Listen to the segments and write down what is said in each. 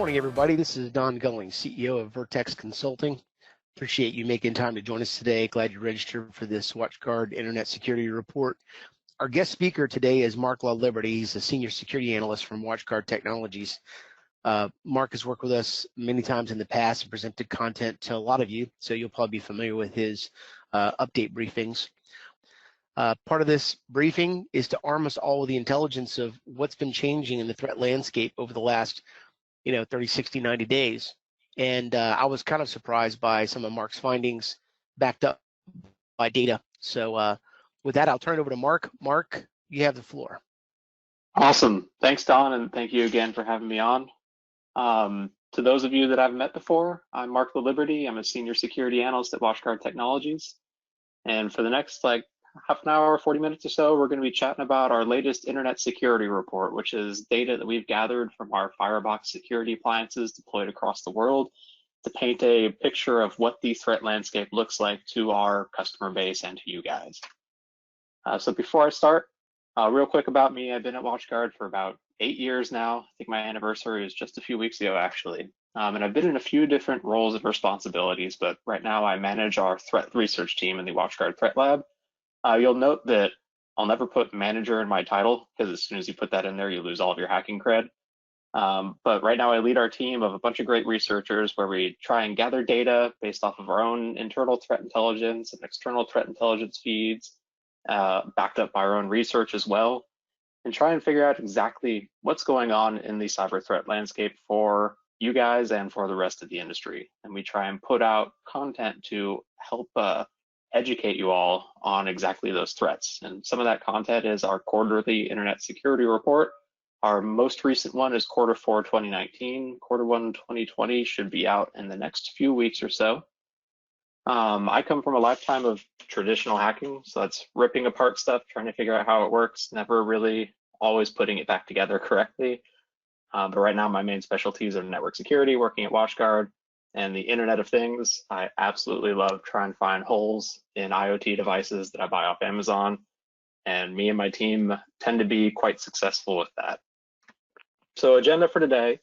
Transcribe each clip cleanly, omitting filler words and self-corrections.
morning, everybody. This is Don Gulling, CEO of Vertex Consulting. Appreciate you making time to join us today. Glad you registered for this WatchGuard Internet Security Report. Our guest speaker today is Marc Laliberte. He's a senior security analyst from WatchGuard Technologies. Marc has worked with us many times in the past and presented content to a lot of you, so you'll probably be familiar with his update briefings. Part of this briefing is to arm us all with the intelligence of what's been changing in the threat landscape over the last 30, 60, 90 days. And I was kind of surprised by some of Marc's findings backed up by data. So with that, I'll turn it over to Marc. Marc, you have the floor. Awesome. Thanks, Don, and thank you again for having me on. To those of you that I've met before, I'm Marc Laliberte. I'm a senior security analyst at WatchGuard Technologies. And for the next half an hour, 40 minutes or so, we're going to be chatting about our latest internet security report, which is data that we've gathered from our Firebox security appliances deployed across the world to paint a picture of what the threat landscape looks like to our customer base and to you guys. So before I start, real quick about me, I've been at WatchGuard for about 8 years now. I think my anniversary is just a few weeks ago, actually. And I've been in a few different roles and responsibilities, but right now I manage our threat research team in the WatchGuard Threat Lab. You'll note that I'll never put manager in my title, because as soon as you put that in there, you lose all of your hacking cred. But right now I lead our team of a bunch of great researchers where we try and gather data based off of our own internal threat intelligence and external threat intelligence feeds, backed up by our own research as well, and try and figure out exactly what's going on in the cyber threat landscape for you guys and for the rest of the industry. And we try and put out content to help educate you all on exactly those threats. And some of that content is our quarterly internet security report. Our most recent one is Q4 2019. Q1 2020 should be out in the next few weeks or so. I come from a lifetime of traditional hacking, so that's ripping apart stuff, trying to figure out how it works, never really always putting it back together correctly. But right now my main specialties are network security, working at WatchGuard, and the Internet of Things. I absolutely love trying to find holes in IoT devices that I buy off Amazon, and me and my team tend to be quite successful with that. So agenda for today,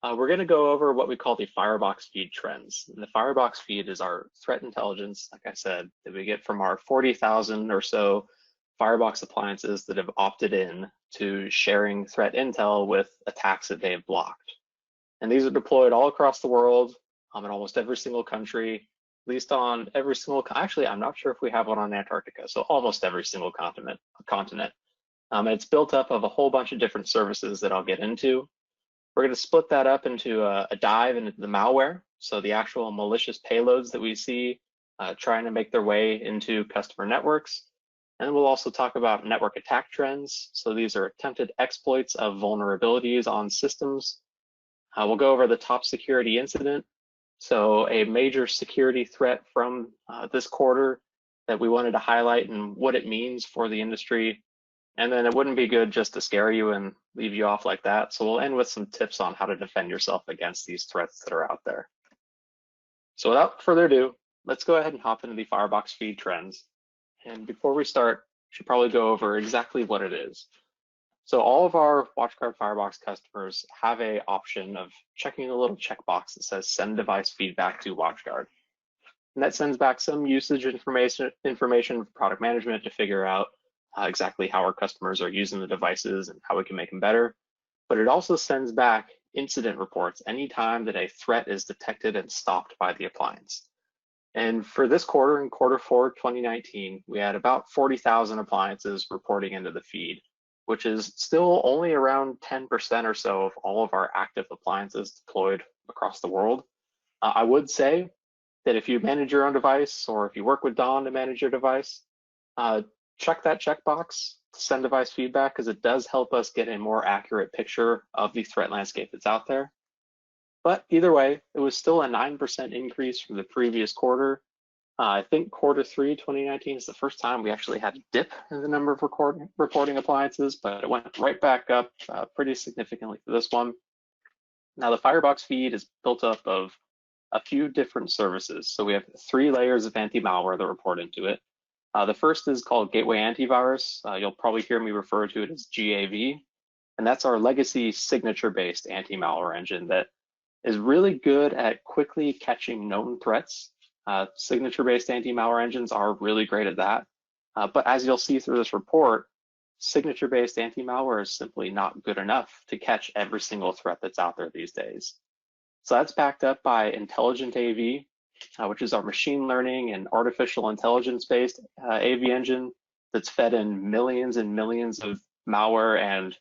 we're going to go over what we call the Firebox feed trends. And the Firebox feed is our threat intelligence, like I said, that we get from our 40,000 or so Firebox appliances that have opted in to sharing threat intel with attacks that they have blocked. And these are deployed all across the world, in almost every single country, at least on every single, actually, I'm not sure if we have one on Antarctica, so almost every single continent. It's built up of a whole bunch of different services that I'll get into. We're going to split that up into a dive into the malware, so the actual malicious payloads that we see trying to make their way into customer networks. And then we'll also talk about network attack trends. So these are attempted exploits of vulnerabilities on systems. We'll go over the top security incident. So a major security threat from this quarter that we wanted to highlight and what it means for the industry. And then it wouldn't be good just to scare you and leave you off like that. So we'll end with some tips on how to defend yourself against these threats that are out there. So without further ado, let's go ahead and hop into the Firebox feed trends. And before we start, we should probably go over exactly what it is. So all of our WatchGuard Firebox customers have an option of checking a little checkbox that says send device feedback to WatchGuard. And that sends back some usage information for product management to figure out exactly how our customers are using the devices and how we can make them better. But it also sends back incident reports anytime that a threat is detected and stopped by the appliance. And for this quarter, in Q4 2019, we had about 40,000 appliances reporting into the feed, which is still only around 10% or so of all of our active appliances deployed across the world. I would say that if you manage your own device or if you work with Don to manage your device, check that checkbox to send device feedback, because it does help us get a more accurate picture of the threat landscape that's out there. But either way, it was still a 9% increase from the previous quarter. I think Q3 2019 is the first time we actually had a dip in the number of reporting appliances, but it went right back up pretty significantly for this one. Now the Firebox feed is built up of a few different services. So we have 3 layers of anti-malware that report into it. The first is called Gateway Antivirus. You'll probably hear me refer to it as GAV, and that's our legacy signature-based anti-malware engine that is really good at quickly catching known threats. Signature-based anti-malware engines are really great at that. But as you'll see through this report, signature-based anti-malware is simply not good enough to catch every single threat that's out there these days. So that's backed up by Intelligent AV, which is our machine learning and artificial intelligence-based AV engine that's fed in millions and millions of malware and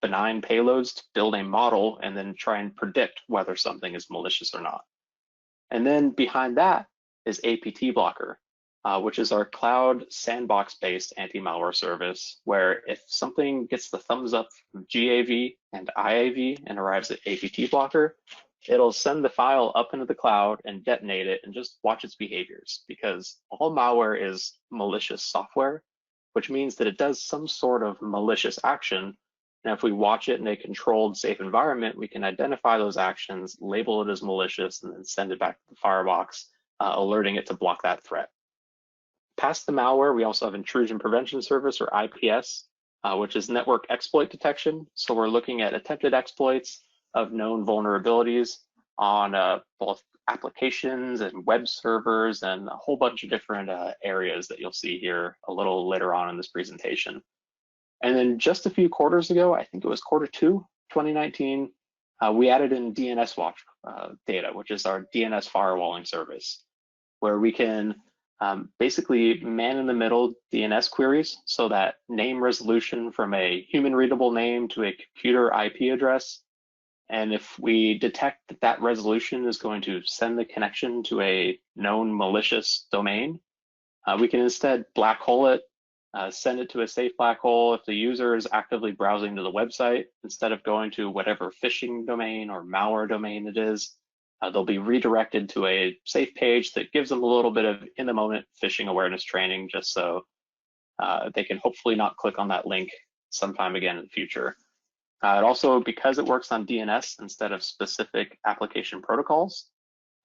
benign payloads to build a model and then try and predict whether something is malicious or not. And then behind that is APT Blocker, which is our cloud sandbox-based anti-malware service, where if something gets the thumbs up from GAV and IAV and arrives at APT Blocker, it'll send the file up into the cloud and detonate it and just watch its behaviors, because all malware is malicious software, which means that it does some sort of malicious action. And if we watch it in a controlled, safe environment, we can identify those actions, label it as malicious, and then send it back to the Firebox, alerting it to block that threat. Past the malware, we also have Intrusion Prevention Service, or IPS, which is network exploit detection. So we're looking at attempted exploits of known vulnerabilities on both applications and web servers and a whole bunch of different areas that you'll see here a little later on in this presentation. And then just a few quarters ago, I think it was quarter 2, 2019, we added in DNS Watch data, which is our DNS firewalling service, where we can basically man-in-the-middle DNS queries, so that name resolution from a human-readable name to a computer IP address. And if we detect that that resolution is going to send the connection to a known malicious domain, we can instead black hole it, send it to a safe black hole if the user is actively browsing to the website. Instead of going to whatever phishing domain or malware domain it is, they'll be redirected to a safe page that gives them a little bit of in-the-moment phishing awareness training, just so they can hopefully not click on that link sometime again in the future. It also, because it works on DNS instead of specific application protocols,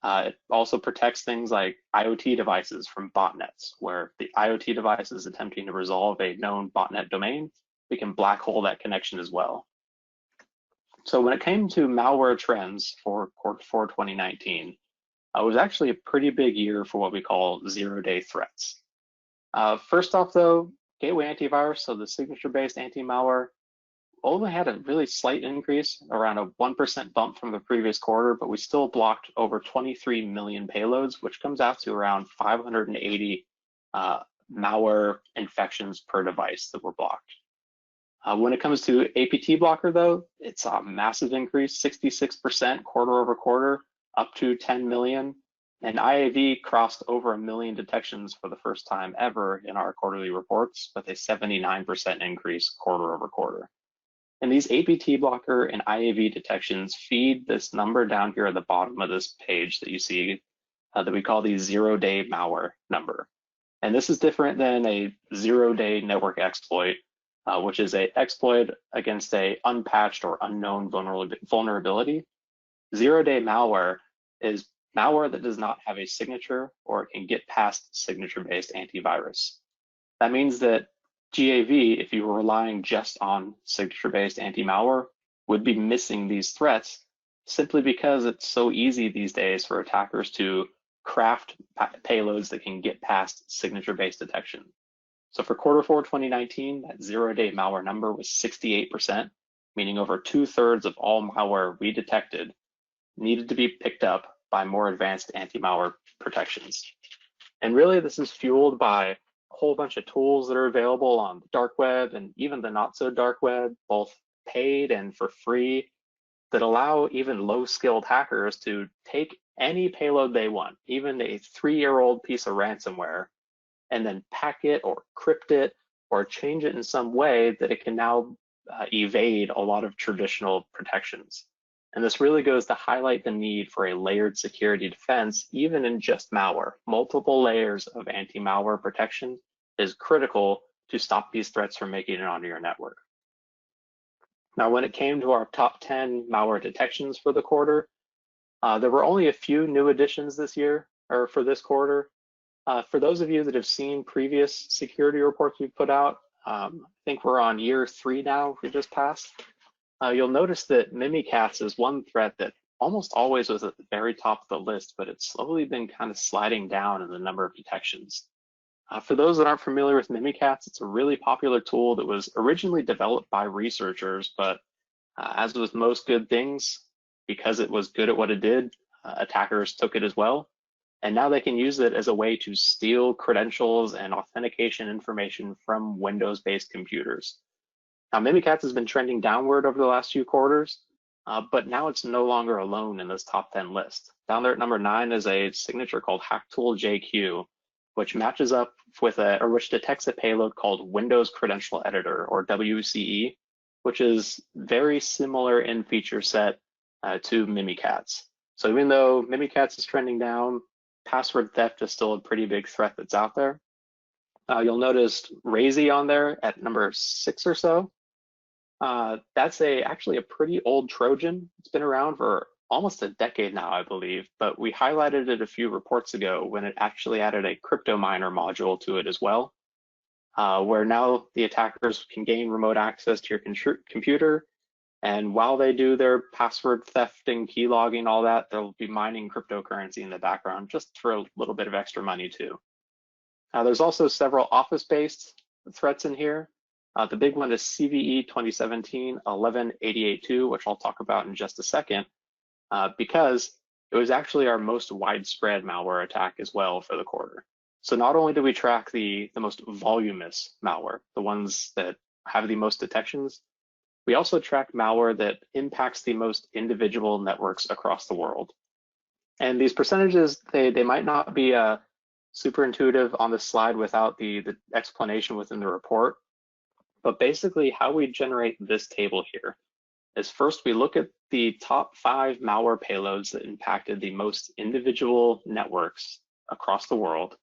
it also protects things like IoT devices from botnets, where the IoT device is attempting to resolve a known botnet domain. We can black hole that connection as well. So when it came to malware trends for quarter 4 2019, it was actually a pretty big year for what we call zero-day threats. First off though, gateway antivirus, so the signature-based anti-malware, only had a really slight increase, around a 1% bump from the previous quarter, but we still blocked over 23 million payloads, which comes out to around 580 malware infections per device that were blocked. When it comes to APT Blocker though, it's a massive increase, 66% quarter over quarter, up to 10 million. And IAV crossed over 1 million detections for the first time ever in our quarterly reports, with a 79% increase quarter over quarter. And these APT Blocker and IAV detections feed this number down here at the bottom of this page that you see that we call the zero-day malware number. And this is different than a zero-day network exploit, which is an exploit against a unpatched or unknown vulnerability. Zero-day malware is malware that does not have a signature or can get past signature-based antivirus. That means that GAV, if you were relying just on signature-based anti-malware, would be missing these threats simply because it's so easy these days for attackers to craft payloads that can get past signature-based detection. So for quarter 4 2019, that zero-day malware number was 68%, meaning over 2/3 of all malware we detected needed to be picked up by more advanced anti-malware protections. And really, this is fueled by a whole bunch of tools that are available on the dark web and even the not so dark web, both paid and for free, that allow even low-skilled hackers to take any payload they want, even a 3-year-old piece of ransomware, and then pack it or crypt it or change it in some way that it can now evade a lot of traditional protections. And this really goes to highlight the need for a layered security defense, even in just malware. Multiple layers of anti-malware protection is critical to stop these threats from making it onto your network. Now, when it came to our top 10 malware detections for the quarter, there were only a few new additions this year, or for this quarter. For those of you that have seen previous security reports we put out, I think we're on year 3 now, we just passed. You'll notice that Mimikatz is one threat that almost always was at the very top of the list, but it's slowly been kind of sliding down in the number of detections. For those that aren't familiar with Mimikatz, it's a really popular tool that was originally developed by researchers, but as with most good things, because it was good at what it did, attackers took it as well. And now they can use it as a way to steal credentials and authentication information from Windows-based computers. Now, Mimikatz has been trending downward over the last few quarters, but now it's no longer alone in this top 10 list. Down there at number 9 is a signature called HackTool JQ, which matches up with or which detects a payload called Windows Credential Editor, or WCE, which is very similar in feature set to Mimikatz. So even though Mimikatz is trending down, password theft is still a pretty big threat that's out there. You'll notice Razy on there at number 6 or so. That's actually a pretty old Trojan. It's been around for almost a decade now, I believe, but we highlighted it a few reports ago when it actually added a crypto miner module to it as well, where now the attackers can gain remote access to your computer. And while they do their password thefting, key logging, all that, they'll be mining cryptocurrency in the background just for a little bit of extra money too. There's also several office-based threats in here. The big one is CVE 2017-11-88-2, which I'll talk about in just a second, because it was actually our most widespread malware attack as well for the quarter. So not only do we track the most voluminous malware, the ones that have the most detections, we also track malware that impacts the most individual networks across the world. And these percentages, they might not be super intuitive on the slide without the explanation within the report. But basically how we generate this table here is first we look at the top 5 malware payloads that impacted the most individual networks across the world.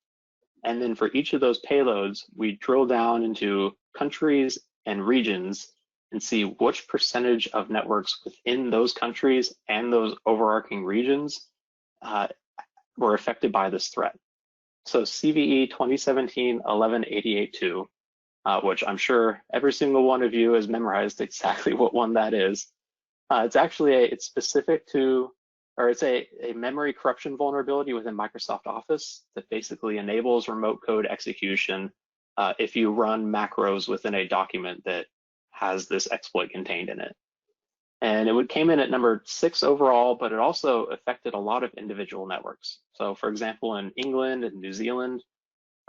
And then for each of those payloads, we drill down into countries and regions and see which percentage of networks within those countries and those overarching regions were affected by this threat. So CVE 2017-11-88-2, which I'm sure every single one of you has memorized exactly what one that is. It's actually it's specific to, or it's a memory corruption vulnerability within Microsoft Office that basically enables remote code execution if you run macros within a document that has this exploit contained in it. And it came in at number 6 overall, but it also affected a lot of individual networks. So for example, in England and New Zealand,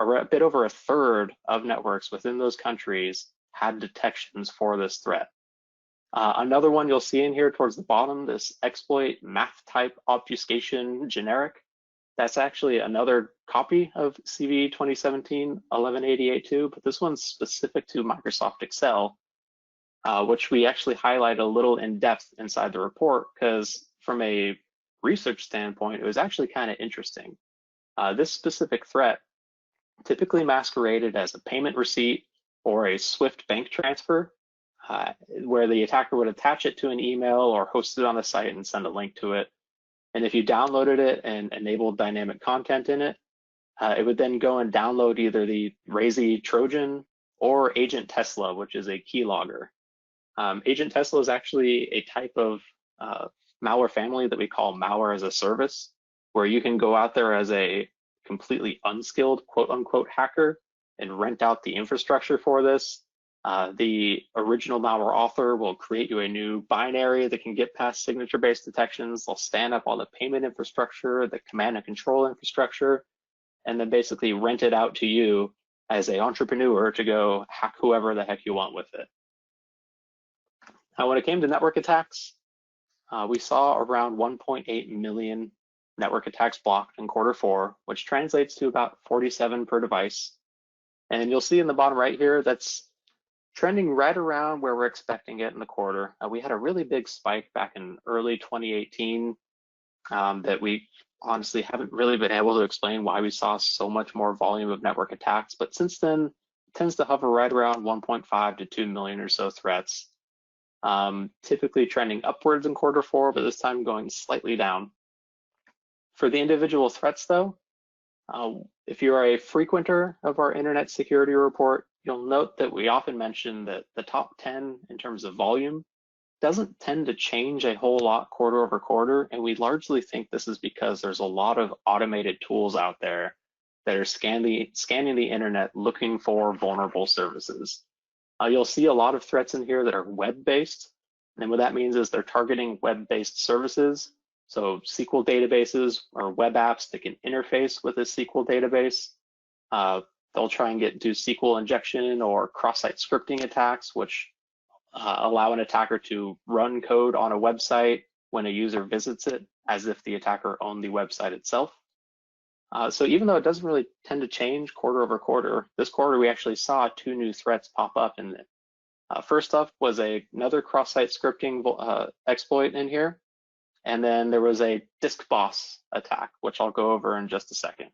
a bit over a third of networks within those countries had detections for this threat. Another one you'll see in here towards the bottom, this exploit math type obfuscation generic. That's actually another copy of CVE 2017-11-88-2, but this one's specific to Microsoft Excel, which we actually highlight a little in depth inside the report, because from a research standpoint, it was actually kind of interesting. This specific threat typically masqueraded as a payment receipt or a Swift bank transfer, where the attacker would attach it to an email or host it on a site and send a link to it. And if you downloaded it and enabled dynamic content in it, it would then go and download either the Razy Trojan or Agent Tesla, which is a keylogger. Agent Tesla is actually a type of malware family that we call malware as a service, where you can go out there as a completely unskilled quote unquote hacker and rent out the infrastructure for this. The original malware author will create you a new binary that can get past signature-based detections. They'll stand up all the payment infrastructure, the command and control infrastructure, and then basically rent it out to you as an entrepreneur to go hack whoever the heck you want with it. Now, when it came to network attacks, we saw around 1.8 million network attacks blocked in Q4, which translates to about 47 per device. And you'll see in the bottom right here, that's trending right around where we're expecting it in the quarter. We had a really big spike back in early 2018 that we honestly haven't really been able to explain why we saw so much more volume of network attacks. But since then, it tends to hover right around 1.5 to 2 million or so threats, typically trending upwards in Q4, but this time going slightly down. For the individual threats though, if you're a frequenter of our internet security report, you'll note that we often mention that the top 10 in terms of volume doesn't tend to change a whole lot quarter over quarter, and we largely think this is because there's a lot of automated tools out there that are scanning the internet looking for vulnerable services. You'll see a lot of threats in here that are web-based, and what that means is they're targeting web-based services, so SQL databases or web apps that can interface with a SQL database. They'll try and do SQL injection or cross-site scripting attacks, which allow an attacker to run code on a website when a user visits it, as if the attacker owned the website itself. So even though it doesn't really tend to change quarter over quarter, this quarter we actually saw 2 new threats pop up in it. First up was another cross-site scripting exploit in here, and then there was a disk boss attack, which I'll go over in just a second.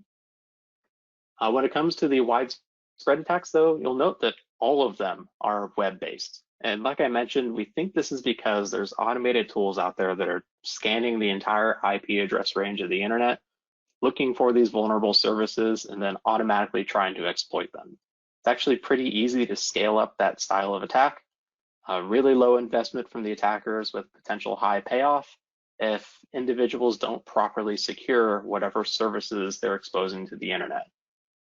When it comes to the widespread attacks, though, you'll note that all of them are web-based. And like I mentioned, we think this is because there's automated tools out there that are scanning the entire IP address range of the internet, looking for these vulnerable services, and then automatically trying to exploit them. It's actually pretty easy to scale up that style of attack. Really low investment from the attackers with potential high payoff if individuals don't properly secure whatever services they're exposing to the internet.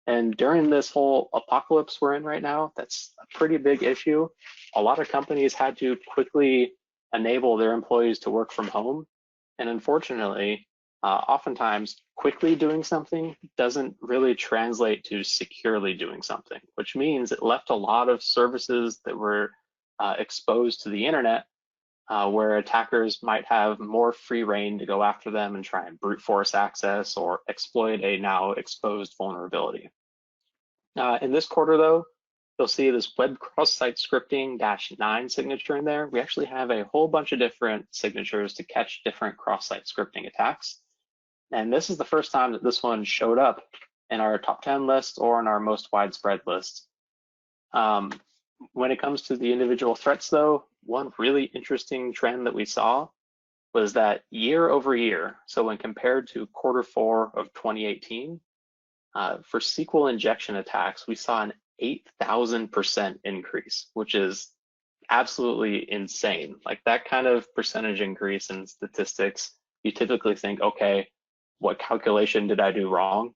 And during this whole apocalypse we're in right now, that's a pretty big issue. A lot of companies had to quickly enable their employees to work from home. And unfortunately, oftentimes quickly doing something doesn't really translate to securely doing something, which means it left a lot of services that were exposed to the internet where attackers might have more free reign to go after them and try and brute force access or exploit a now exposed vulnerability. In this quarter, though, you'll see this web cross-site scripting -9 signature in there. We actually have a whole bunch of different signatures to catch different cross-site scripting attacks. And this is the first time that this one showed up in our top 10 list or in our most widespread list. When it comes to the individual threats, though, one really interesting trend that we saw was that year over year, so when compared to Q4 of 2018, for SQL injection attacks, we saw an 8,000% increase, which is absolutely insane. Like that kind of percentage increase in statistics, you typically think, okay, what calculation did I do wrong?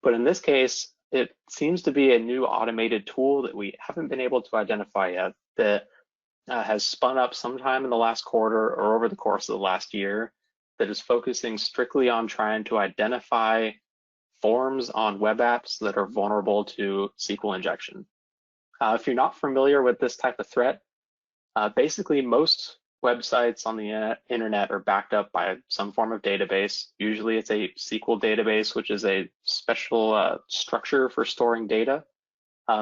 But in this case, it seems to be a new automated tool that we haven't been able to identify yet that has spun up sometime in the last quarter or over the course of the last year that is focusing strictly on trying to identify forms on web apps that are vulnerable to SQL injection. If you're not familiar with this type of threat, basically most websites on the internet are backed up by some form of database. Usually it's a SQL database, which is a special structure for storing data.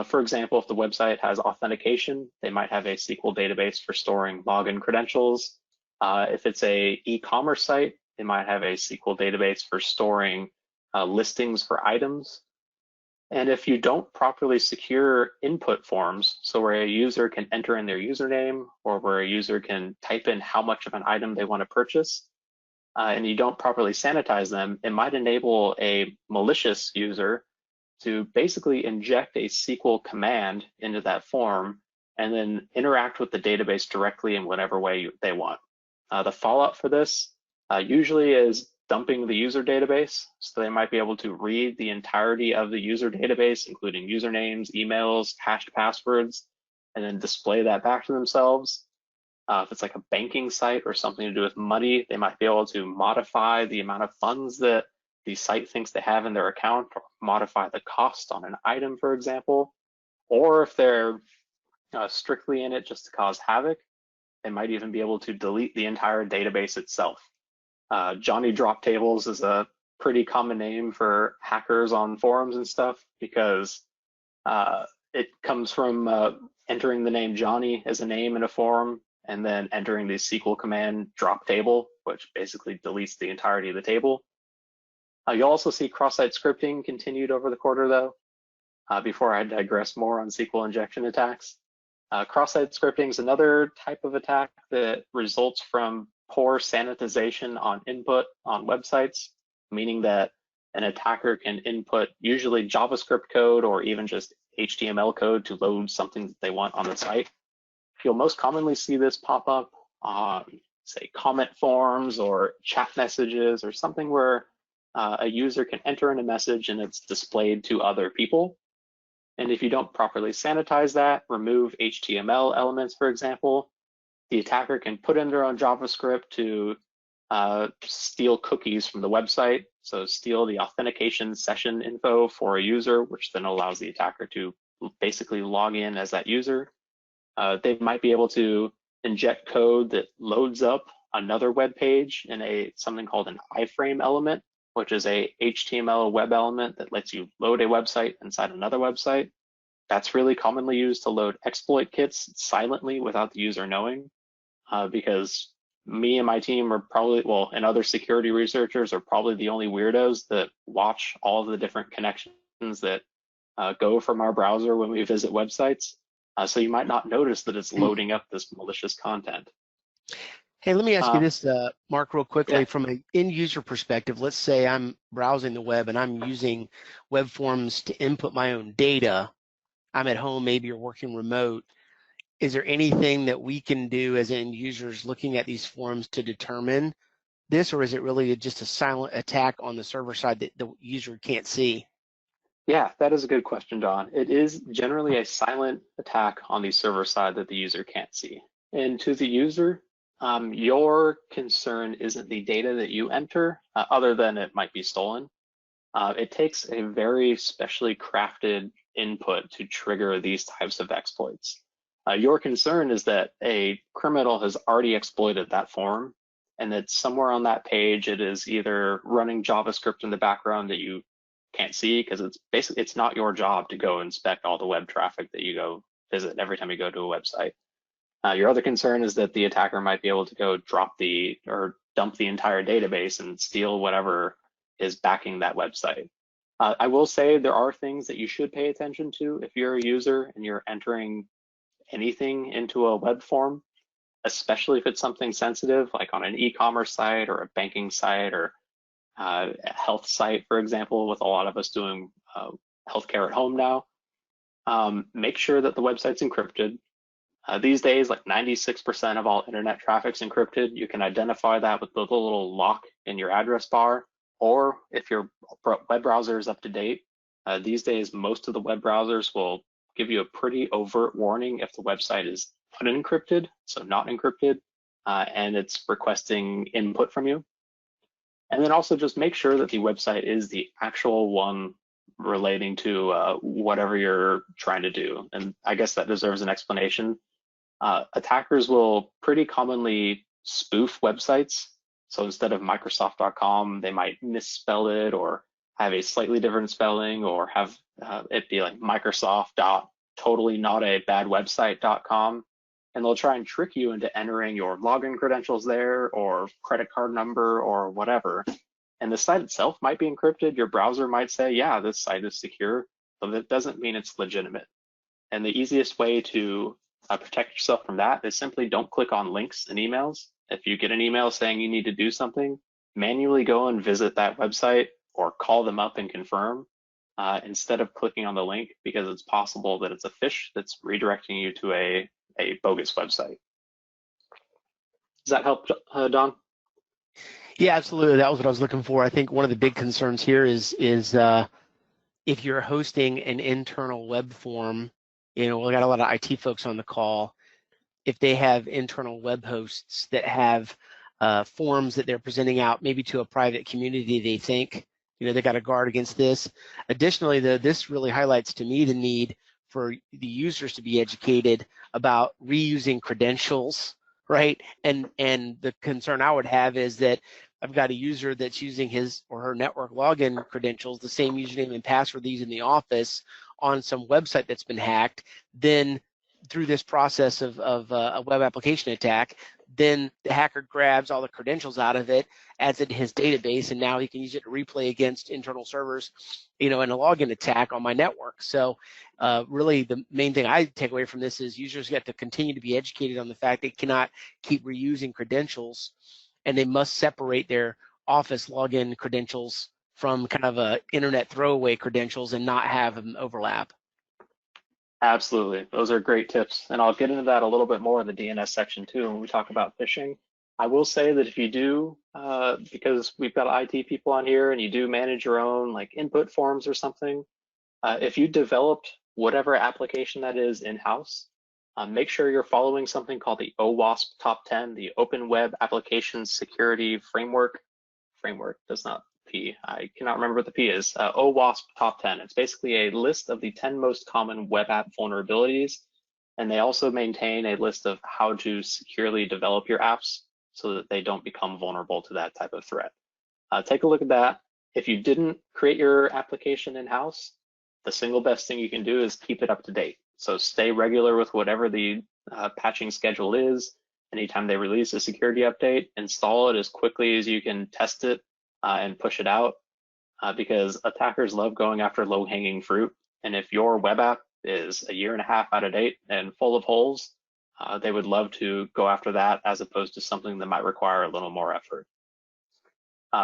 For example, if the website has authentication, they might have a SQL database for storing login credentials. If it's a e-commerce site, they might have a SQL database for storing listings for items. And if you don't properly secure input forms, so where a user can enter in their username or where a user can type in how much of an item they want to purchase, and you don't properly sanitize them, it might enable a malicious user to basically inject a SQL command into that form and then interact with the database directly in whatever way they want. The fallout for this usually is dumping the user database, so they might be able to read the entirety of the user database, including usernames, emails, hashed passwords, and then display that back to themselves. If it's like a banking site or something to do with money, they might be able to modify the amount of funds that the site thinks they have in their account, or modify the cost on an item, for example. Or if they're strictly in it just to cause havoc, they might even be able to delete the entire database itself. Johnny Drop Tables is a pretty common name for hackers on forums and stuff because it comes from entering the name Johnny as a name in a forum and then entering the SQL command drop table, which basically deletes the entirety of the table. You'll also see cross-site scripting continued over the quarter, though. Before I digress more on SQL injection attacks, cross-site scripting is another type of attack that results from poor sanitization on input on websites, meaning that an attacker can input usually JavaScript code or even just HTML code to load something that they want on the site. You'll most commonly see this pop up say, comment forms or chat messages or something where a user can enter in a message and it's displayed to other people. And if you don't properly sanitize that, remove HTML elements, for example, the attacker can put in their own JavaScript to steal cookies from the website. So steal the authentication session info for a user, which then allows the attacker to basically log in as that user. They might be able to inject code that loads up another web page in something called an iframe element, which is a HTML web element that lets you load a website inside another website. That's really commonly used to load exploit kits silently without the user knowing, because me and my team are probably, well, and other security researchers are probably the only weirdos that watch all of the different connections that go from our browser when we visit websites. So you might not notice that it's loading up this malicious content. Hey, let me ask you this, Mark, real quickly. Yeah. From an end user perspective, let's say I'm browsing the web and I'm using web forms to input my own data. I'm at home, maybe you're working remote. Is there anything that we can do as end users looking at these forms to determine this, or is it really just a silent attack on the server side that the user can't see? Yeah, that is a good question, Don. It is generally a silent attack on the server side that the user can't see. And to the user, your concern isn't the data that you enter, other than it might be stolen. It takes a very specially crafted input to trigger these types of exploits. Your concern is that a criminal has already exploited that form, and that somewhere on that page it is either running JavaScript in the background that you can't see, because it's not your job to go inspect all the web traffic that you go visit every time you go to a website. Your other concern is that the attacker might be able to go dump the entire database and steal whatever is backing that website. I will say there are things that you should pay attention to if you're a user and you're entering anything into a web form, especially if it's something sensitive, like on an e-commerce site or a banking site or a health site, for example, with a lot of us doing healthcare at home now. Make sure that the website's encrypted. These days, like 96% of all internet traffic's encrypted. You can identify that with the little lock in your address bar, or if your web browser is up to date. These days, most of the web browsers will give you a pretty overt warning if the website is unencrypted, so not encrypted, and it's requesting input from you. And then also just make sure that the website is the actual one relating to whatever you're trying to do. And I guess that deserves an explanation. Attackers will pretty commonly spoof websites. So instead of Microsoft.com, they might misspell it or have a slightly different spelling, or have it be like Microsoft.totallynotabadwebsite.com. And they'll try and trick you into entering your login credentials there, or credit card number, or whatever. And the site itself might be encrypted. Your browser might say, yeah, this site is secure, but that doesn't mean it's legitimate. And the easiest way to protect yourself from that is simply don't click on links in emails. If you get an email saying you need to do something, manually go and visit that website or call them up and confirm instead of clicking on the link, because it's possible that it's a phish that's redirecting you to a bogus website. Does that help, Don? Yeah, absolutely. That was what I was looking for. I think one of the big concerns here is if you're hosting an internal web form, we got a lot of IT folks on the call. If they have internal web hosts that have forms that they're presenting out, maybe to a private community, they think, they got to guard against this. Additionally, though, this really highlights to me the need for the users to be educated about reusing credentials, right? And the concern I would have is that I've got a user that's using his or her network login credentials, the same username and password they use in the office, on some website that's been hacked. Then through this process of a web application attack, then the hacker grabs all the credentials out of it, adds it to his database, and now he can use it to replay against internal servers, in a login attack on my network. So really the main thing I take away from this is users get to continue to be educated on the fact they cannot keep reusing credentials, and they must separate their office login credentials from kind of internet throwaway credentials and not have them overlap. Absolutely. Those are great tips. And I'll get into that a little bit more in the DNS section too when we talk about phishing. I will say that if you do, because we've got IT people on here and you do manage your own like input forms or something, if you developed whatever application that is in-house, make sure you're following something called the OWASP Top 10, the Open Web Application Security Framework. Framework does not P. I cannot remember what the P is. OWASP Top 10. It's basically a list of the 10 most common web app vulnerabilities. And they also maintain a list of how to securely develop your apps so that they don't become vulnerable to that type of threat. Take a look at that. If you didn't create your application in-house, the single best thing you can do is keep it up to date. So stay regular with whatever the patching schedule is. Anytime they release a security update, install it as quickly as you can test it and push it out because attackers love going after low-hanging fruit. And if your web app is a year and a half out of date and full of holes, they would love to go after that as opposed to something that might require a little more effort.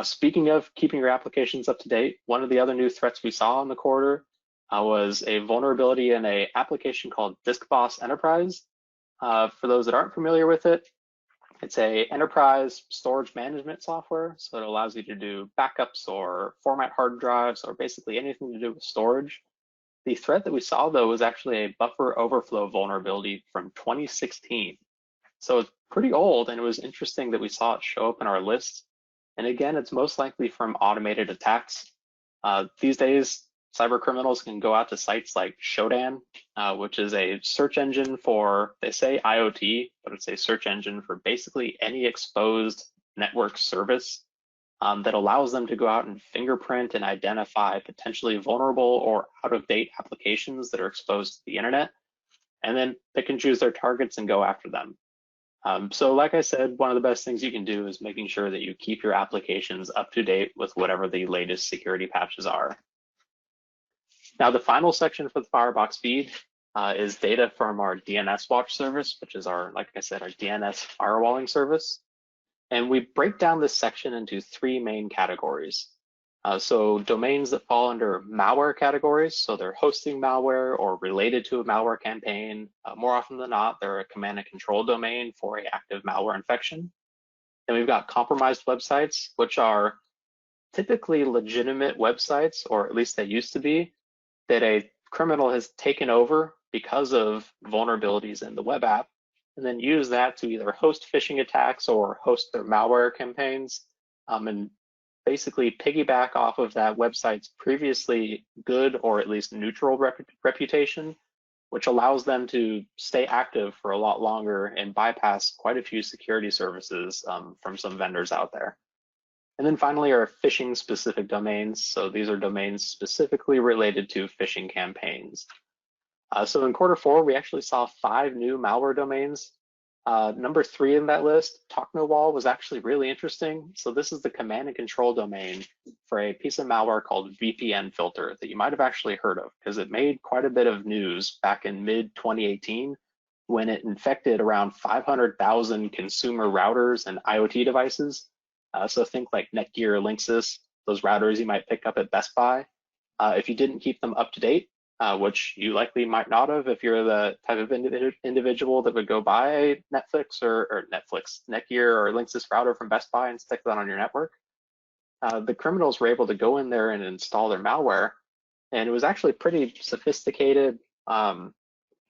Speaking of keeping your applications up to date, one of the other new threats we saw in the quarter was a vulnerability in an application called DiskBoss Enterprise. For those that aren't familiar with it, it's a enterprise storage management software. So it allows you to do backups or format hard drives or basically anything to do with storage. The threat that we saw though was actually a buffer overflow vulnerability from 2016. So it's pretty old, and it was interesting that we saw it show up in our list. And again, it's most likely from automated attacks. These days, cyber criminals can go out to sites like Shodan, which is a search engine for, they say IoT, but it's a search engine for basically any exposed network service that allows them to go out and fingerprint and identify potentially vulnerable or out-of-date applications that are exposed to the internet, and then pick and choose their targets and go after them. So like I said, one of the best things you can do is making sure that you keep your applications up to date with whatever the latest security patches are. Now, the final section for the Firebox feed is data from our DNS Watch service, which is our, like I said, our DNS firewalling service. And we break down this section into three main categories. So domains that fall under malware categories, so they're hosting malware or related to a malware campaign. More often than not, they're a command and control domain for an active malware infection. Then we've got compromised websites, which are typically legitimate websites, or at least they used to be, that a criminal has taken over because of vulnerabilities in the web app, and then use that to either host phishing attacks or host their malware campaigns, and basically piggyback off of that website's previously good or at least neutral reputation, which allows them to stay active for a lot longer and bypass quite a few security services from some vendors out there. And then finally are phishing specific domains. So these are domains specifically related to phishing campaigns. So in Q4, we actually saw 5 new malware domains. Number 3 in that list, Talknowall, was actually really interesting. So this is the command and control domain for a piece of malware called VPN Filter that you might have actually heard of, because it made quite a bit of news back in mid-2018 when it infected around 500,000 consumer routers and IoT devices. So think like Netgear, Linksys, those routers you might pick up at Best Buy. If you didn't keep them up to date, which you likely might not have if you're the type of individual that would go buy Netflix or Netgear or Linksys router from Best Buy and stick that on your network. The criminals were able to go in there and install their malware, and it was actually pretty sophisticated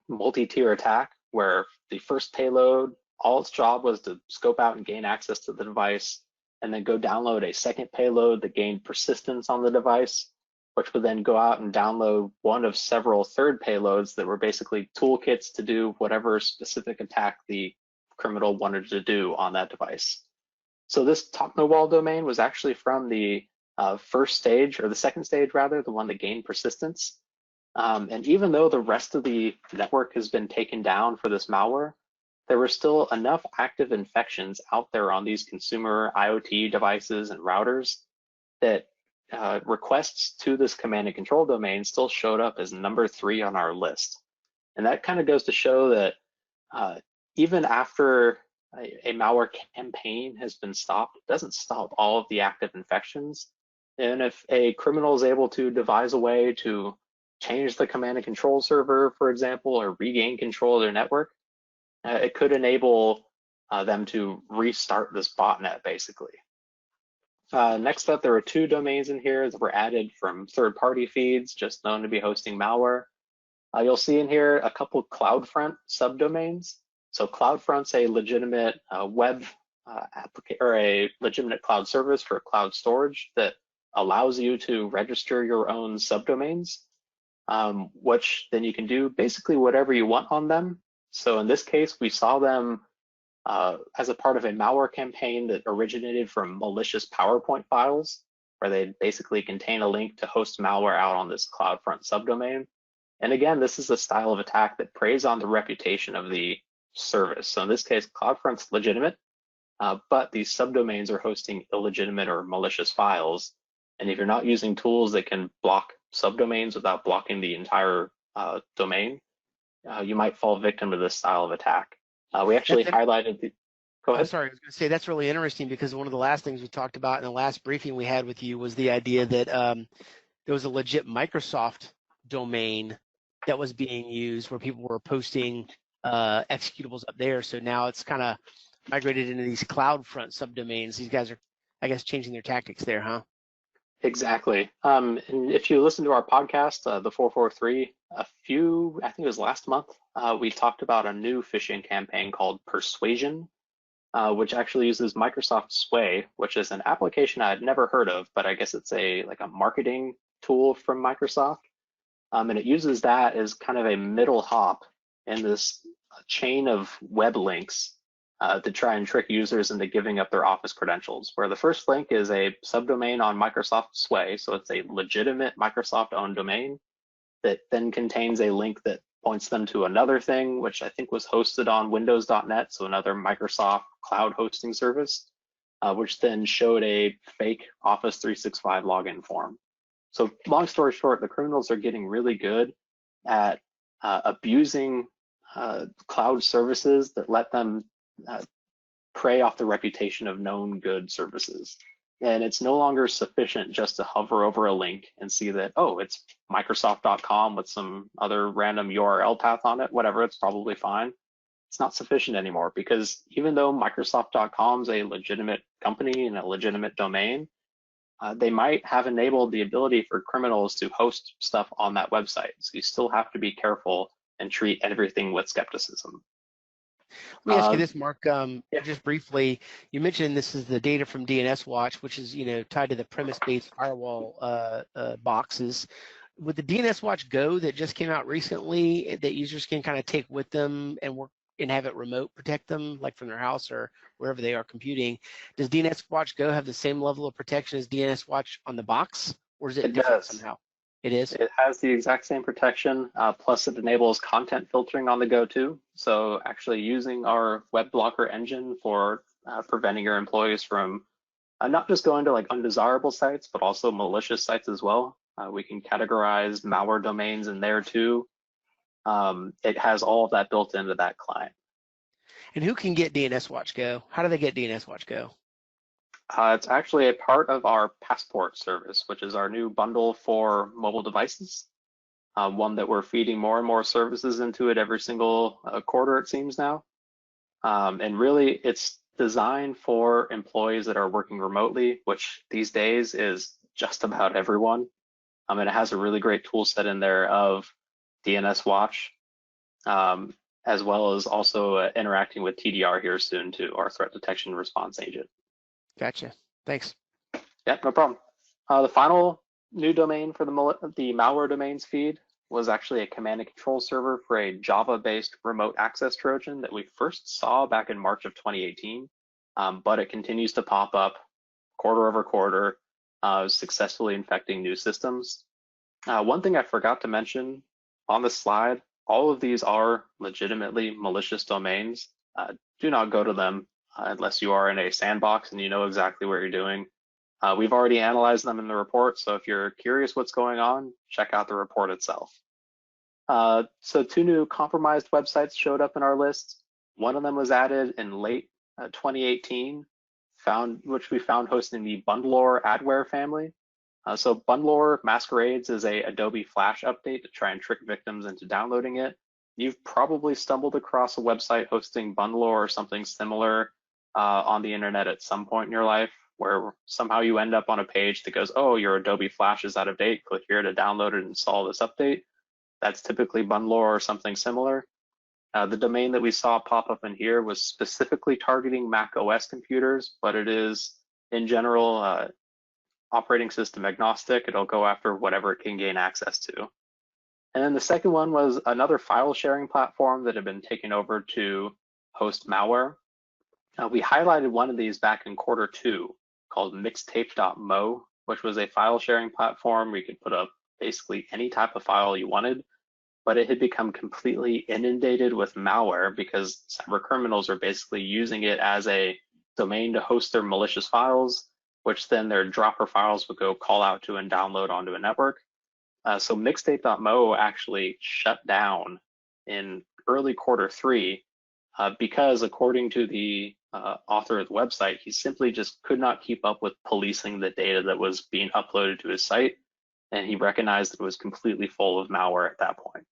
multi-tier attack where the first payload, all its job was to scope out and gain access to the device, and then go download a second payload that gained persistence on the device, which would then go out and download one of several third payloads that were basically toolkits to do whatever specific attack the criminal wanted to do on that device. So this Talknowall domain was actually from the first stage, or the second stage rather, the one that gained persistence. And even though the rest of the network has been taken down for this malware, there were still enough active infections out there on these consumer IoT devices and routers that requests to this command and control domain still showed up as number 3 on our list. And that kind of goes to show that even after a malware campaign has been stopped, it doesn't stop all of the active infections. And if a criminal is able to devise a way to change the command and control server, for example, or regain control of their network, it could enable them to restart this botnet, basically. Next up, there were 2 domains in here that were added from third-party feeds, just known to be hosting malware. You'll see in here a couple CloudFront subdomains. So CloudFront's a legitimate web application or a legitimate cloud service for cloud storage that allows you to register your own subdomains, which then you can do basically whatever you want on them. So in this case, we saw them as a part of a malware campaign that originated from malicious PowerPoint files, where they basically contain a link to host malware out on this CloudFront subdomain. And again, this is a style of attack that preys on the reputation of the service. So in this case, CloudFront's legitimate, but these subdomains are hosting illegitimate or malicious files. And if you're not using tools that can block subdomains without blocking the entire domain, you might fall victim to this style of attack. We actually highlighted the, go ahead. I'm sorry, I was going to say that's really interesting because one of the last things we talked about in the last briefing we had with you was the idea that there was a legit Microsoft domain that was being used where people were posting executables up there. So now it's kind of migrated into these CloudFront subdomains. These guys are, I guess, changing their tactics there, huh? Exactly. And if you listen to our podcast, the 443, I think it was last month, we talked about a new phishing campaign called Persuasion, which actually uses Microsoft Sway, which is an application I had never heard of, but I guess it's like a marketing tool from Microsoft. And it uses that as kind of a middle hop in this chain of web links to try and trick users into giving up their Office credentials, where the first link is a subdomain on Microsoft Sway, so it's a legitimate Microsoft-owned domain that then contains a link that points them to another thing, which I think was hosted on Windows.net, so another Microsoft cloud hosting service, which then showed a fake Office 365 login form. So long story short, the criminals are getting really good at abusing cloud services that let them prey off the reputation of known good services. And it's no longer sufficient just to hover over a link and see that, oh, it's Microsoft.com with some other random URL path on it, whatever, it's probably fine. It's not sufficient anymore because even though Microsoft.com is a legitimate company and a legitimate domain, they might have enabled the ability for criminals to host stuff on that website. So you still have to be careful and treat everything with skepticism. Let me ask you this, Mark, Yeah. just briefly, you mentioned this is the data from DNS Watch, which is, tied to the premise-based firewall boxes. With the DNS Watch Go that just came out recently, that users can kind of take with them and work and have it remote protect them, like from their house or wherever they are computing, does DNS Watch Go have the same level of protection as DNS Watch on the box, or is it different somehow? It is? It has the exact same protection, plus it enables content filtering on the go too. So actually using our web blocker engine for preventing your employees from not just going to like undesirable sites, but also malicious sites as well. We can categorize malware domains in there too. It has all of that built into that client. And who can get DNS Watch Go? How do they get DNS Watch Go? It's actually a part of our Passport service, which is our new bundle for mobile devices. One that we're feeding more and more services into it every single quarter, it seems now. And really, it's designed for employees that are working remotely, which these days is just about everyone. And it has a really great tool set in there of DNS Watch, as well as also interacting with TDR here soon too, our threat detection response agent. Gotcha. Thanks. Yeah, no problem. The final new domain for the malware domains feed was actually a command and control server for a Java-based remote access Trojan that we first saw back in March of 2018, but it continues to pop up quarter over quarter, successfully infecting new systems. One thing I forgot to mention on the slide, all of these are legitimately malicious domains. Do not go to them unless you are in a sandbox and you know exactly what you're doing. We've already analyzed them in the report, so if you're curious what's going on, check out the report itself. So 2 new compromised websites showed up in our list. One of them was added in late 2018, which we found hosting the Bundlor adware family. So Bundlor masquerades as a Adobe Flash update to try and trick victims into downloading it. You've probably stumbled across a website hosting Bundlor or something similar on the internet at some point in your life, where somehow you end up on a page that goes, oh, your Adobe Flash is out of date, click here to download it and install this update. That's typically Bundlor or something similar. The domain that we saw pop up in here was specifically targeting Mac OS computers, but it is in general operating system agnostic. It'll go after whatever it can gain access to. And then the second one was another file sharing platform that had been taken over to host malware. We highlighted one of these back in Q2 called mixtape.mo, which was a file sharing platform where you could put up basically any type of file you wanted, but it had become completely inundated with malware because cyber criminals are basically using it as a domain to host their malicious files, which then their dropper files would go call out to and download onto a network. So mixtape.mo actually shut down in early Q3 because according to the author of the website, he simply just could not keep up with policing the data that was being uploaded to his site. And he recognized it was completely full of malware at that point.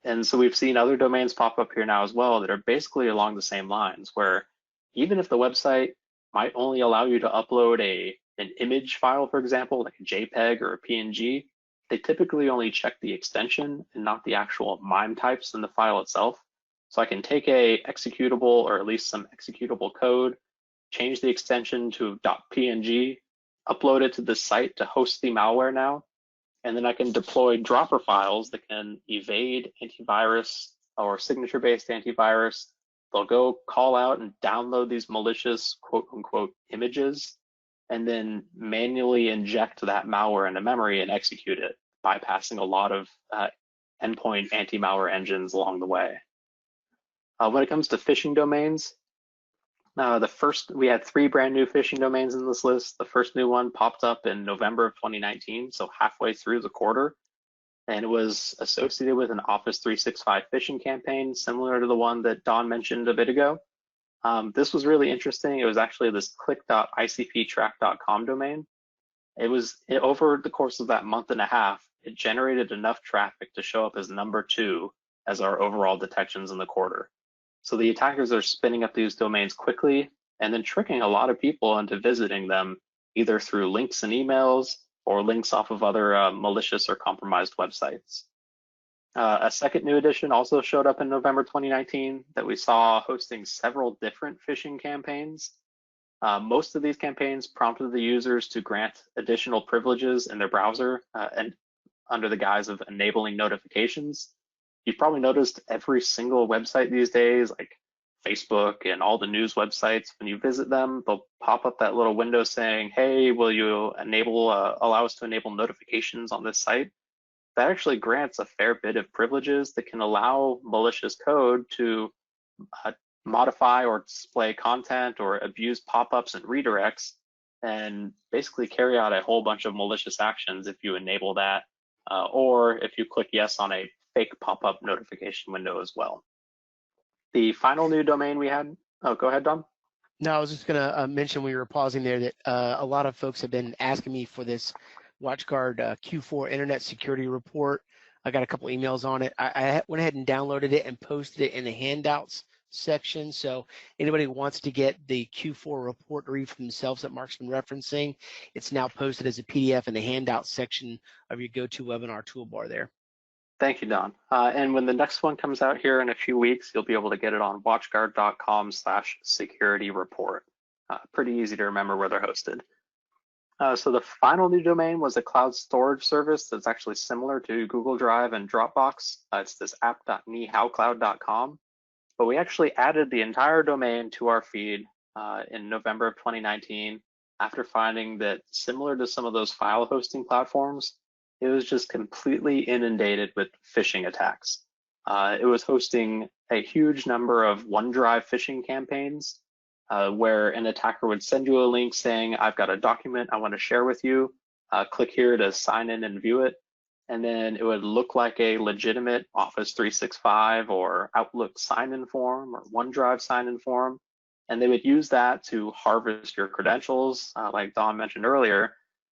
And so we've seen other domains pop up here now as well that are basically along the same lines, where even if the website might only allow you to upload an image file, for example, like a JPEG or a PNG, they typically only check the extension and not the actual MIME types in the file itself. So I can take a executable or at least some executable code, change the extension to .png, upload it to the site to host the malware now, and then I can deploy dropper files that can evade antivirus or signature-based antivirus. They'll go call out and download these malicious quote unquote images and then manually inject that malware into memory and execute it, bypassing a lot of endpoint anti-malware engines along the way. When it comes to phishing domains, we had 3 brand new phishing domains in this list. The first new one popped up in November of 2019, so halfway through the quarter, and it was associated with an Office 365 phishing campaign similar to the one that Don mentioned a bit ago. This was really interesting. It was actually this click.icptrack.com domain. Over the course of that month and a half, it generated enough traffic to show up as number 2 as our overall detections in the quarter. So the attackers are spinning up these domains quickly and then tricking a lot of people into visiting them either through links and emails or links off of other malicious or compromised websites. A second new addition also showed up in November 2019 that we saw hosting several different phishing campaigns. Most of these campaigns prompted the users to grant additional privileges in their browser and under the guise of enabling notifications. You've probably noticed every single website these days, like Facebook and all the news websites, when you visit them, they'll pop up that little window saying, hey, will you allow us to enable notifications on this site? That actually grants a fair bit of privileges that can allow malicious code to modify or display content or abuse pop-ups and redirects and basically carry out a whole bunch of malicious actions if you enable that or if you click yes on a fake pop-up notification window as well. The final new domain we had, oh, go ahead, Don. No, I was just going to mention when we were pausing there that a lot of folks have been asking me for this WatchGuard Q4 Internet Security Report. I got a couple emails on it. I went ahead and downloaded it and posted it in the handouts section. So anybody who wants to get the Q4 report to read for themselves that Mark's been referencing, it's now posted as a PDF in the handouts section of your GoToWebinar toolbar there. Thank you, Don. And when the next one comes out here in a few weeks, you'll be able to get it on watchguard.com/security report. Pretty easy to remember where they're hosted. So the final new domain was a cloud storage service that's actually similar to Google Drive and Dropbox. It's this app.nihowcloud.com. But we actually added the entire domain to our feed in November of 2019 after finding that similar to some of those file hosting platforms, it was just completely inundated with phishing attacks. It was hosting a huge number of OneDrive phishing campaigns where an attacker would send you a link saying, I've got a document I want to share with you. Click here to sign in and view it. And then it would look like a legitimate Office 365 or Outlook sign-in form or OneDrive sign-in form. And they would use that to harvest your credentials, like Don mentioned earlier.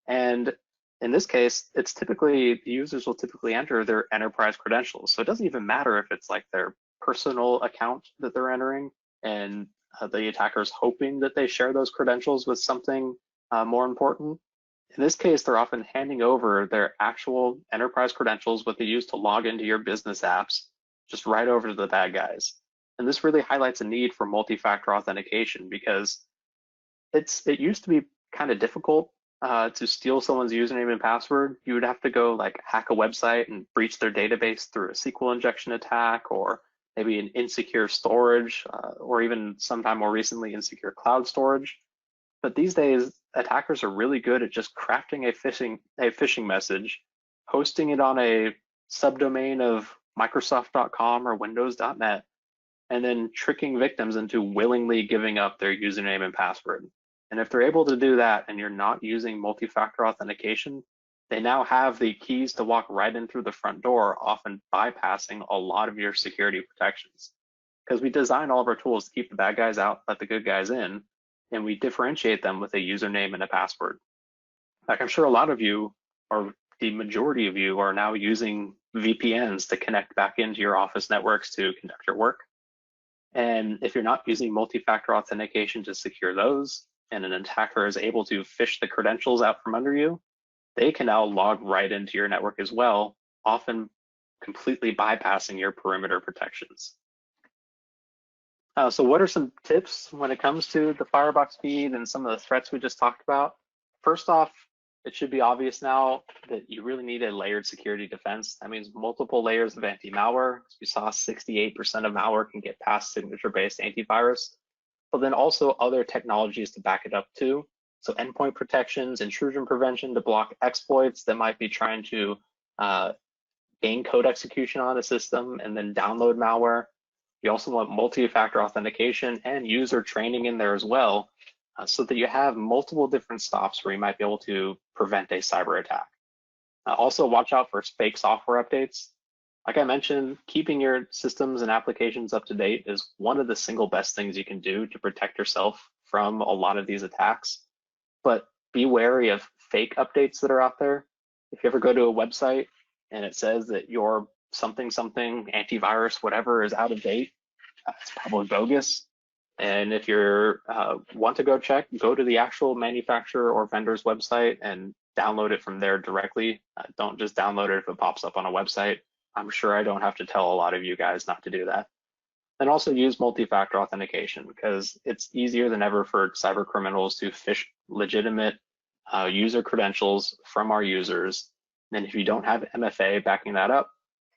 And In this case, it's typically, the users will typically enter their enterprise credentials. So it doesn't even matter if it's like their personal account that they're entering and the attacker's hoping that they share those credentials with something more important. In this case, they're often handing over their actual enterprise credentials, what they use to log into your business apps, just right over to the bad guys. And this really highlights a need for multi-factor authentication because it used to be kind of difficult to steal someone's username and password. You would have to go like hack a website and breach their database through a SQL injection attack, or maybe an insecure storage, or even sometime more recently, insecure cloud storage. But these days, attackers are really good at just crafting a phishing message, hosting it on a subdomain of Microsoft.com or Windows.net, and then tricking victims into willingly giving up their username and password. And if they're able to do that and you're not using multi-factor authentication, they now have the keys to walk right in through the front door, often bypassing a lot of your security protections. Because we design all of our tools to keep the bad guys out, let the good guys in, and we differentiate them with a username and a password. Like I'm sure a lot of you, or the majority of you, are now using VPNs to connect back into your office networks to conduct your work. And if you're not using multi-factor authentication to secure those, and an attacker is able to phish the credentials out from under you, they can now log right into your network as well, often completely bypassing your perimeter protections. So what are some tips when it comes to the Firebox feed and some of the threats we just talked about? First off, it should be obvious now that you really need a layered security defense. That means multiple layers of anti-malware. As we saw, 68% of malware can get past signature-based antivirus, but then also other technologies to back it up too. So endpoint protections, intrusion prevention to block exploits that might be trying to gain code execution on a system and then download malware. You also want multi-factor authentication and user training in there as well, so that you have multiple different stops where you might be able to prevent a cyber attack. Also watch out for fake software updates. Like I mentioned, keeping your systems and applications up to date is one of the single best things you can do to protect yourself from a lot of these attacks. But be wary of fake updates that are out there. If you ever go to a website and it says that your something antivirus whatever is out of date, it's probably bogus. And if you want to go check, go to the actual manufacturer or vendor's website and download it from there directly. Don't just download it if it pops up on a website. I'm sure I don't have to tell a lot of you guys not to do that. And also use multi-factor authentication, because it's easier than ever for cyber criminals to phish legitimate user credentials from our users. And if you don't have MFA backing that up,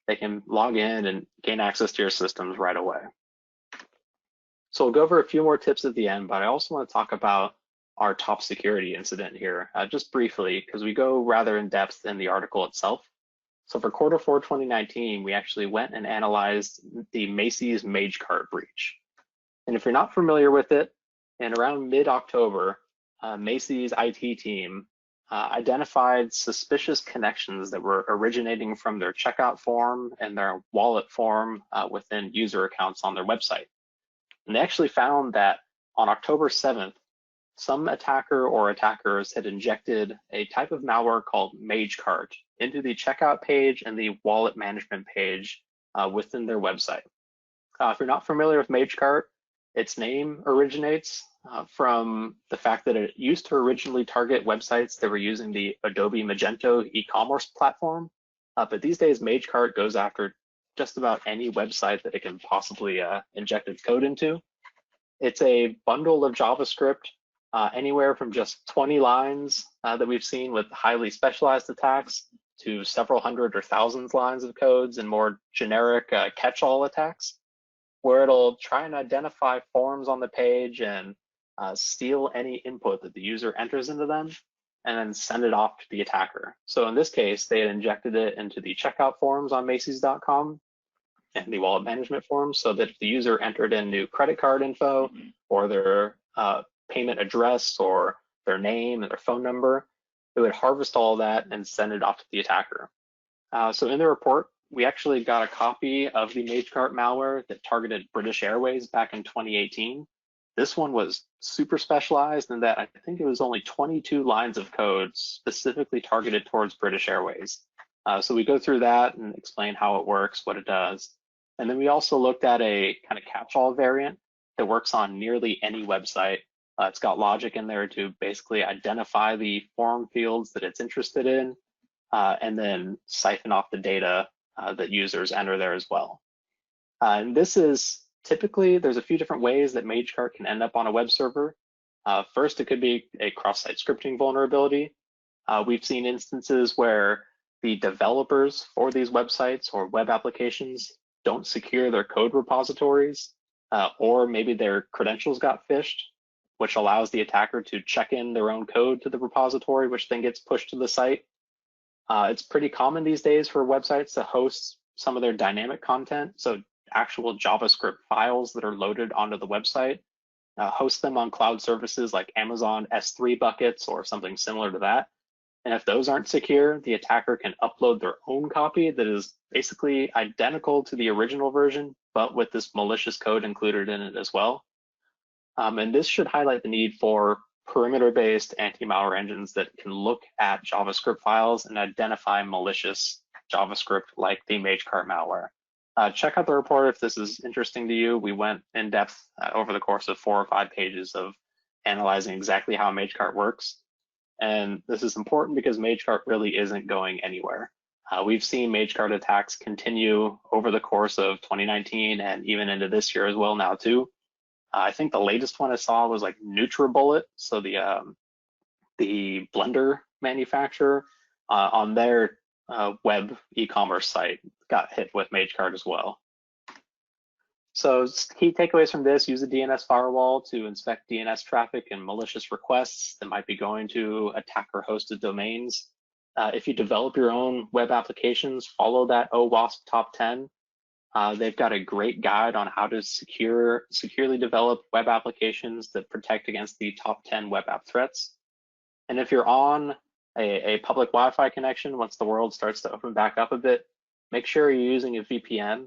they can log in and gain access to your systems right away. So we'll go over a few more tips at the end, but I also want to talk about our top security incident here, just briefly, because we go rather in depth in the article itself. So for Q4 2019, we actually went and analyzed the Macys MageCart breach. And if you're not familiar with it, in around mid-October, Macys IT team identified suspicious connections that were originating from their checkout form and their wallet form within user accounts on their website. And they actually found that on October 7th, some attacker or attackers had injected a type of malware called MageCart into the checkout page and the wallet management page within their website. If you're not familiar with MageCart, its name originates from the fact that it used to originally target websites that were using the Adobe Magento e-commerce platform. But these days, MageCart goes after just about any website that it can possibly inject its code into. It's a bundle of JavaScript, anywhere from just 20 lines that we've seen with highly specialized attacks to several hundred or thousands lines of codes and more generic catch-all attacks, where it'll try and identify forms on the page and steal any input that the user enters into them and then send it off to the attacker. So in this case, they had injected it into the checkout forms on Macys.com and the wallet management forms, so that if the user entered in new credit card info or their payment address or their name and their phone number, it would harvest all that and send it off to the attacker. So in the report, we actually got a copy of the MageCart malware that targeted British Airways back in 2018. This one was super specialized in that I think it was only 22 lines of code specifically targeted towards British Airways. So we go through that and explain how it works, what it does. And then we also looked at a kind of catch-all variant that works on nearly any website. It's got logic in there to basically identify the form fields that it's interested in, and then siphon off the data that users enter there as well. And this is typically, there's a few different ways that MageCart can end up on a web server. First, it could be a cross-site scripting vulnerability. We've seen instances where the developers for these websites or web applications don't secure their code repositories, or maybe their credentials got phished, which allows the attacker to check in their own code to the repository, which then gets pushed to the site. It's pretty common these days for websites to host some of their dynamic content, so actual JavaScript files that are loaded onto the website, host them on cloud services like Amazon S3 buckets or something similar to that. And if those aren't secure, the attacker can upload their own copy that is basically identical to the original version, but with this malicious code included in it as well. And this should highlight the need for perimeter-based anti-malware engines that can look at JavaScript files and identify malicious JavaScript like the MageCart malware. Check out the report if this is interesting to you. We went in depth over the course of 4 or 5 pages of analyzing exactly how MageCart works. And this is important because MageCart really isn't going anywhere. We've seen MageCart attacks continue over the course of 2019 and even into this year as well now too. I think the latest one I saw was like NutriBullet, so the blender manufacturer, on their web e-commerce site got hit with MageCart as well. So key takeaways from this: use a DNS firewall to inspect DNS traffic and malicious requests that might be going to attacker-hosted domains. If you develop your own web applications, follow that OWASP top 10. They've got a great guide on how to securely develop web applications that protect against the top 10 web app threats. And if you're on a public Wi-Fi connection, once the world starts to open back up a bit, make sure you're using a VPN,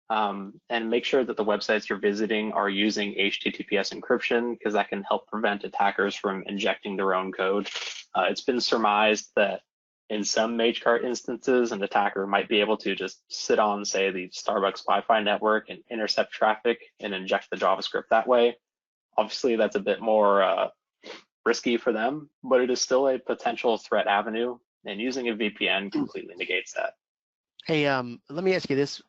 and make sure that the websites you're visiting are using HTTPS encryption, because that can help prevent attackers from injecting their own code. It's been surmised that in some MageCart instances, an attacker might be able to just sit on, say, the Starbucks Wi-Fi network and intercept traffic and inject the JavaScript that way. Obviously, that's a bit more risky for them, but it is still a potential threat avenue, and using a VPN completely negates that. Hey, let me ask you this.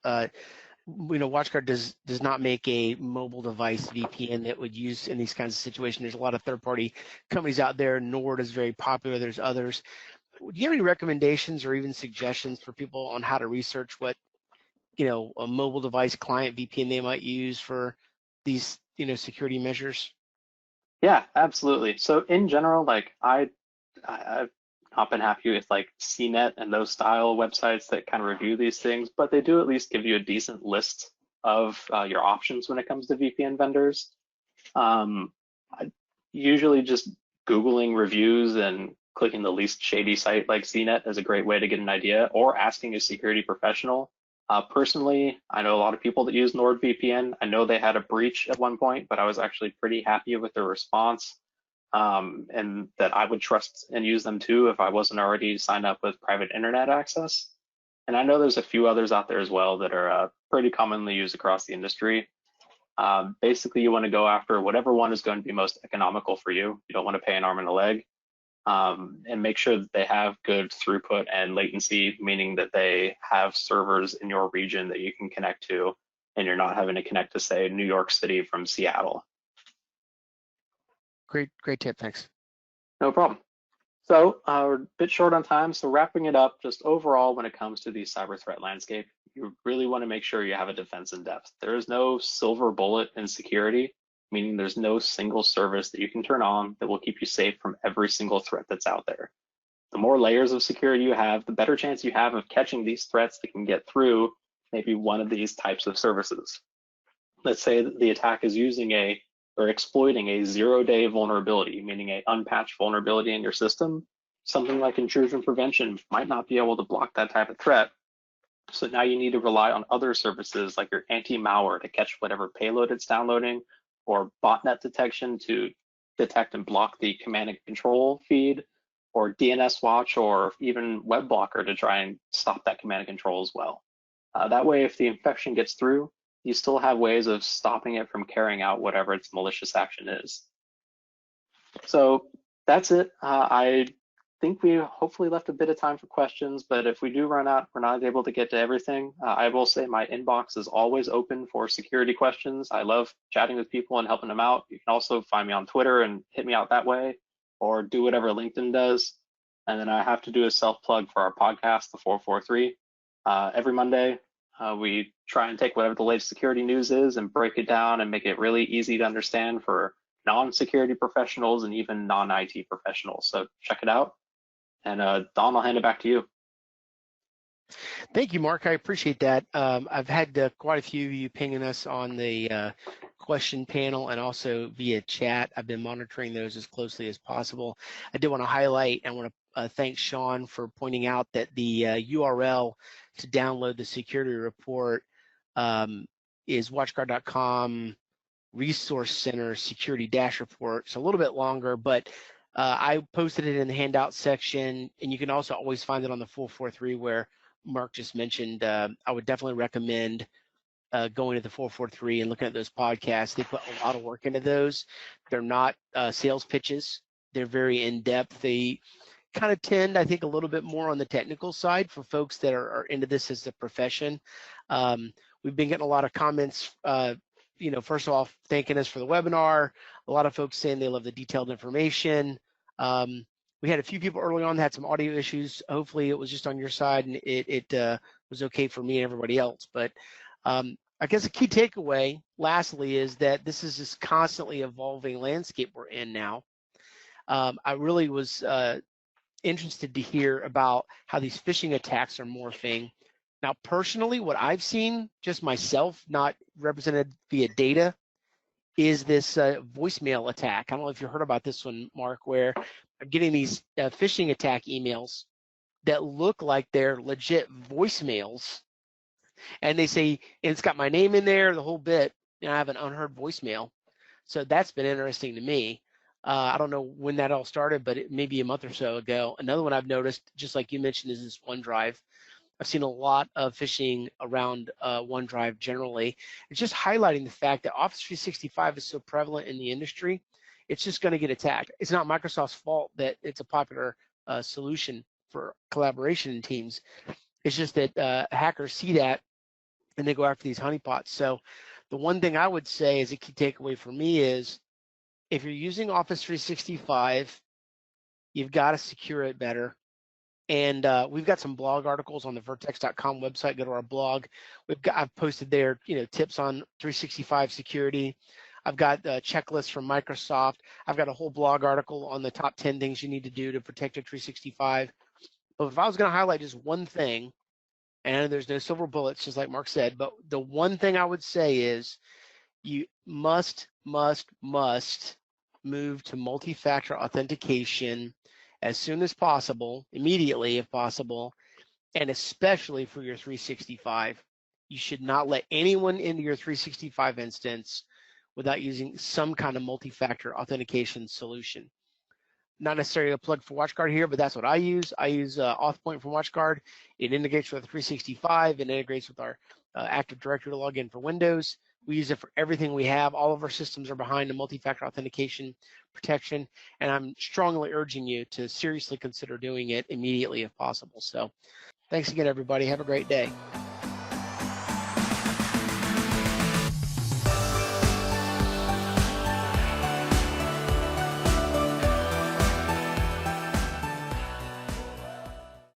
WatchGuard does not make a mobile device VPN that would use in these kinds of situations. There's a lot of third-party companies out there. Nord is very popular. There's others. Do you have any recommendations or even suggestions for people on how to research what, a mobile device client VPN they might use for these, security measures? Yeah, absolutely. So in general, like I've not been happy with like CNET and those style websites that kind of review these things, but they do at least give you a decent list of your options when it comes to VPN vendors. Usually just Googling reviews and clicking the least shady site like CNET is a great way to get an idea, or asking a security professional. Personally, I know a lot of people that use NordVPN. I know they had a breach at one point, but I was actually pretty happy with their response, and that I would trust and use them too if I wasn't already signed up with private internet access. And I know there's a few others out there as well that are pretty commonly used across the industry. Basically, you want to go after whatever one is going to be most economical for you. You don't want to pay an arm and a leg. And make sure that they have good throughput and latency, meaning that they have servers in your region that you can connect to, and you're not having to connect to, say, New York City from Seattle. Great tip, thanks. No problem. So we're a bit short on time, so wrapping it up, just overall when it comes to the cyber threat landscape, you really want to make sure you have a defense in depth. There is no silver bullet in security, meaning there's no single service that you can turn on that will keep you safe from every single threat that's out there. The more layers of security you have, the better chance you have of catching these threats that can get through maybe one of these types of services. Let's say that the attack is using or exploiting a 0-day vulnerability, meaning an unpatched vulnerability in your system. Something like intrusion prevention might not be able to block that type of threat. So now you need to rely on other services like your anti-malware to catch whatever payload it's downloading, or botnet detection to detect and block the command and control feed, or DNS Watch, or even Web Blocker to try and stop that command and control as well. That way, if the infection gets through, you still have ways of stopping it from carrying out whatever its malicious action is. So that's it. I think we hopefully left a bit of time for questions, but if we do run out, we're not able to get to everything. I will say my inbox is always open for security questions. I love chatting with people and helping them out. You can also find me on Twitter and hit me out that way, or do whatever LinkedIn does. And then I have to do a self-plug for our podcast, the 443. Every Monday, we try and take whatever the latest security news is and break it down and make it really easy to understand for non-security professionals and even non-IT professionals. So check it out. And Don, I'll hand it back to you. Thank you, Mark. I appreciate that. I've had quite a few of you pinging us on the question panel and also via chat. I've been monitoring those as closely as possible. I did want to highlight and want to thank Sean for pointing out that the URL to download the security report is watchguard.com resource center security dash report. It's a little bit longer, but I posted it in the handout section, and you can also always find it on the 443 where Mark just mentioned. I would definitely recommend going to the 443 and looking at those podcasts. They put a lot of work into those. They're not sales pitches. They're very in-depth. They kind of tend, I think, a little bit more on the technical side for folks that are into this as a profession. We've been getting a lot of comments, first of all, thanking us for the webinar. A lot of folks saying they love the detailed information. We had a few people early on that had some audio issues. Hopefully it was just on your side and it was okay for me and everybody else. But I guess a key takeaway, lastly, is that this is this constantly evolving landscape we're in now. I really was interested to hear about how these phishing attacks are morphing. Now, personally, what I've seen, just myself, not represented via data, is this voicemail attack. I don't know if you heard about this one, Mark, where I'm getting these phishing attack emails that look like they're legit voicemails. And they say, and it's got my name in there, the whole bit, and I have an unheard voicemail. So that's been interesting to me. I don't know when that all started, but it may be a month or so ago. Another one I've noticed, just like you mentioned, is this OneDrive. I've seen a lot of phishing around OneDrive generally. It's just highlighting the fact that Office 365 is so prevalent in the industry, it's just going to get attacked. It's not Microsoft's fault that it's a popular solution for collaboration in teams. It's just that hackers see that and they go after these honeypots. So the one thing I would say as a key takeaway for me is if you're using Office 365, you've got to secure it better. And we've got some blog articles on the vertex.com website. Go to our blog. I've posted there, tips on 365 security. I've got checklists from Microsoft. I've got a whole blog article on the top 10 things you need to do to protect your 365. But if I was going to highlight just one thing, and there's no silver bullets, just like Mark said, but the one thing I would say is you must move to multi-factor authentication as soon as possible, immediately if possible, and especially for your 365. You should not let anyone into your 365 instance without using some kind of multi-factor authentication solution. Not necessarily a plug for WatchGuard here, but that's what I use. I use AuthPoint from WatchGuard. It integrates with 365. It integrates with our Active Directory to log in for Windows. We use it for everything we have. All of our systems are behind the multi-factor authentication protection, and I'm strongly urging you to seriously consider doing it immediately if possible. So thanks again, everybody. Have a great day.